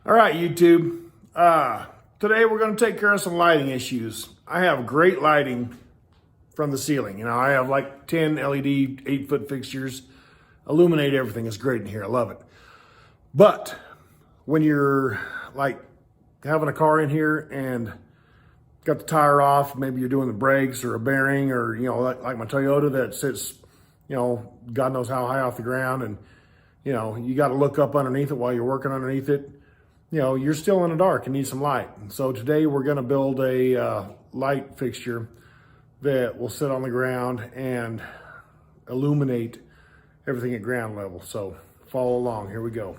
All right, YouTube. Today we're going to take care of some lighting issues. I have great lighting from the ceiling. You know, I have like 10 LED 8-foot fixtures. Illuminate everything. It's great in here. I love it. But when you're like having a car in here and got the tire off, maybe you're doing the brakes or a bearing, or, you know, like my Toyota that sits, you know, God knows how high off the ground, and, you know, you got to look up underneath it while you're working underneath it. You know, you're still in the dark and need some light. And so today we're going to build a light fixture that will sit on the ground and illuminate everything at ground level. So follow along. Here we go.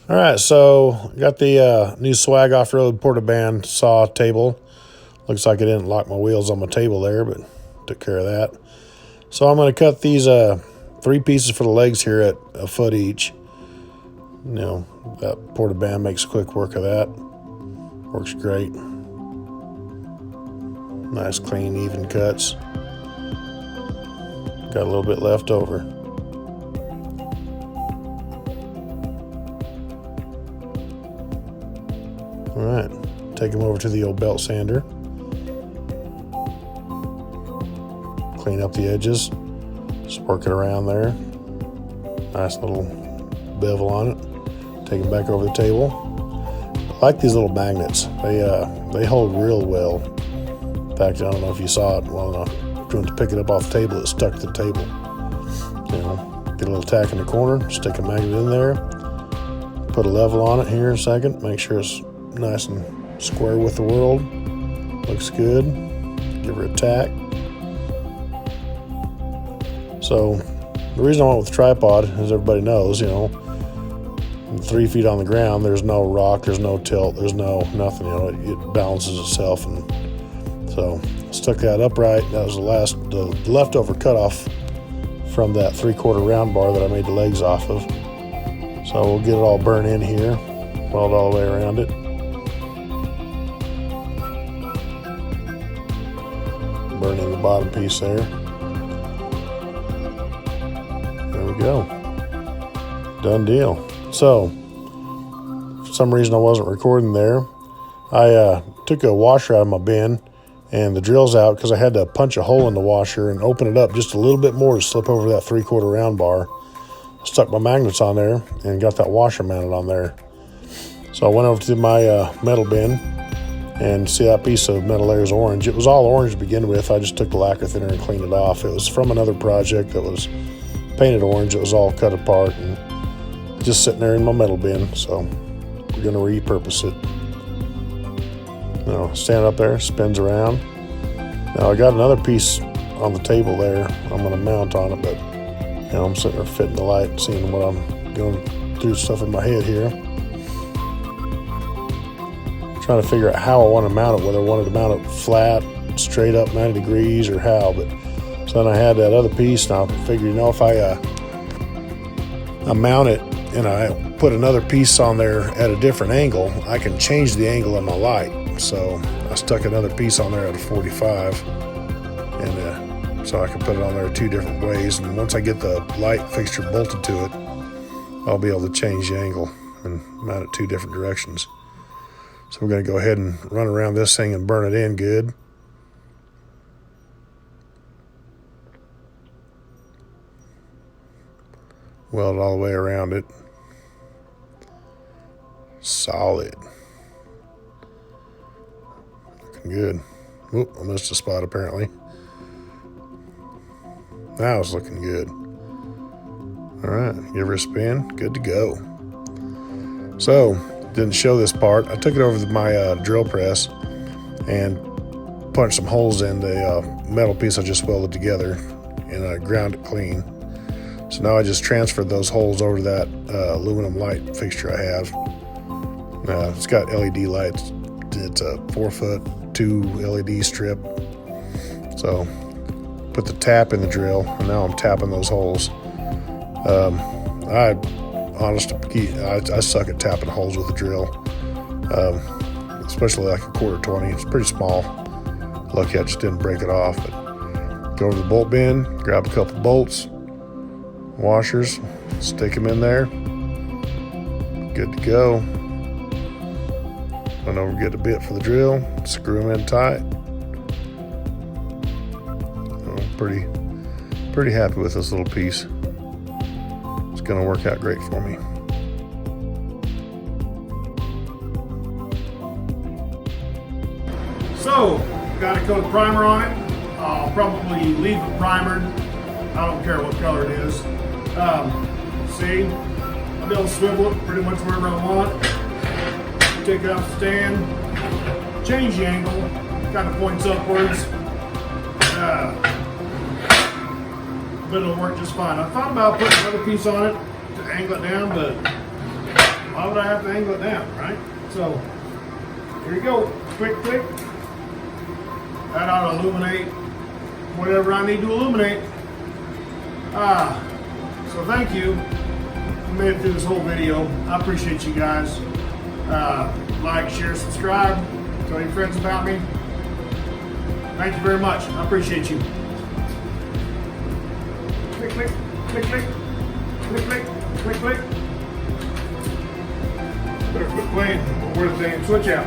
All right, so got the new Swag Off-Road Portaband saw table. Looks like I didn't lock my wheels on my table there, but took care of that. So I'm going to cut these 3 pieces for the legs here at a foot each. You know, that Portaband makes quick work of that. Works great. Nice, clean, even cuts. Got a little bit left over. All right, take them over to the old belt sander. Clean up the edges. Just work it around there. Nice little bevel on it. Take them back over the table. I like these little magnets. They hold real well. In fact, I don't know if you saw it well enough. If you went to pick it up off the table, it stuck to the table. You know, get a little tack in the corner, stick a magnet in there, put a level on it here in a second, make sure it's nice and square with the world. Looks good. Give her a tack. So the reason I went with the tripod, as everybody knows, you know, 3 feet on the ground, there's no rock, there's no tilt, there's no nothing, you know, it balances itself. And so stuck that upright. That was the leftover cutoff from that 3/4 round bar that I made the legs off of. So we'll get it all burnt in here, weld all the way around it. Burning the bottom piece there. There we go. Done deal. So, for some reason I wasn't recording there. I took a washer out of my bin and the drill's out because I had to punch a hole in the washer and open it up just a little bit more to slip over that 3/4 round bar. Stuck my magnets on there and got that washer mounted on there. So I went over to my metal bin and see that piece of metal there is orange. It was all orange to begin with. I just took the lacquer thinner and cleaned it off. It was from another project that was painted orange. It was all cut apart and just sitting there in my metal bin, so we're going to repurpose it. You know, stand up there, spins around. Now I got another piece on the table there I'm going to mount on it, but you know, I'm sitting there fitting the light, seeing what I'm going through stuff in my head here. Trying to figure out how I want to mount it, whether I wanted to mount it flat, straight up 90 degrees or how. But so then I had that other piece, and I figured, you know, if I mount it and I put another piece on there at a different angle, I can change the angle of my light. So I stuck another piece on there at a 45, and so I can put it on there 2 different ways. And once I get the light fixture bolted to it, I'll be able to change the angle and mount it 2 different directions. So we're going to go ahead and run around this thing and burn it in good. Weld it all the way around it. Solid. Looking good. Oop, I missed a spot apparently. Now it's looking good. All right, give her a spin. Good to go. So, didn't show this part. I took it over to my drill press and punched some holes in the metal piece I just welded together, and I ground it clean. So now I just transferred those holes over to that aluminum light fixture I have. It's got LED lights. It's a 4-foot 2 LED strip. So put the tap in the drill, and now I'm tapping those holes. I suck at tapping holes with a drill, especially like a 1/4-20. It's pretty small. Lucky I just didn't break it off. But go over to the bolt bin, grab a couple bolts, washers, stick them in there. Good to go. Went over to get a bit for the drill, screw them in tight. I'm pretty happy with this little piece. It's gonna work out great for me. So, got a coat of primer on it. I'll probably leave it primered. I don't care what color it is. See, I'll be able to swivel it pretty much wherever I want. Take it off the stand, change the angle, kind of points upwards. But it'll work just fine. I thought about putting another piece on it to angle it down, but why would I have to angle it down, right? So, here you go, quick click. That ought to illuminate whatever I need to illuminate. So thank you. You made it through this whole video. I appreciate you guys. Like, share, subscribe. Tell your friends about me. Thank you very much. I appreciate you. Click, click, click, click, click, click, click, click. Better quit playing. Where's the damn switch out?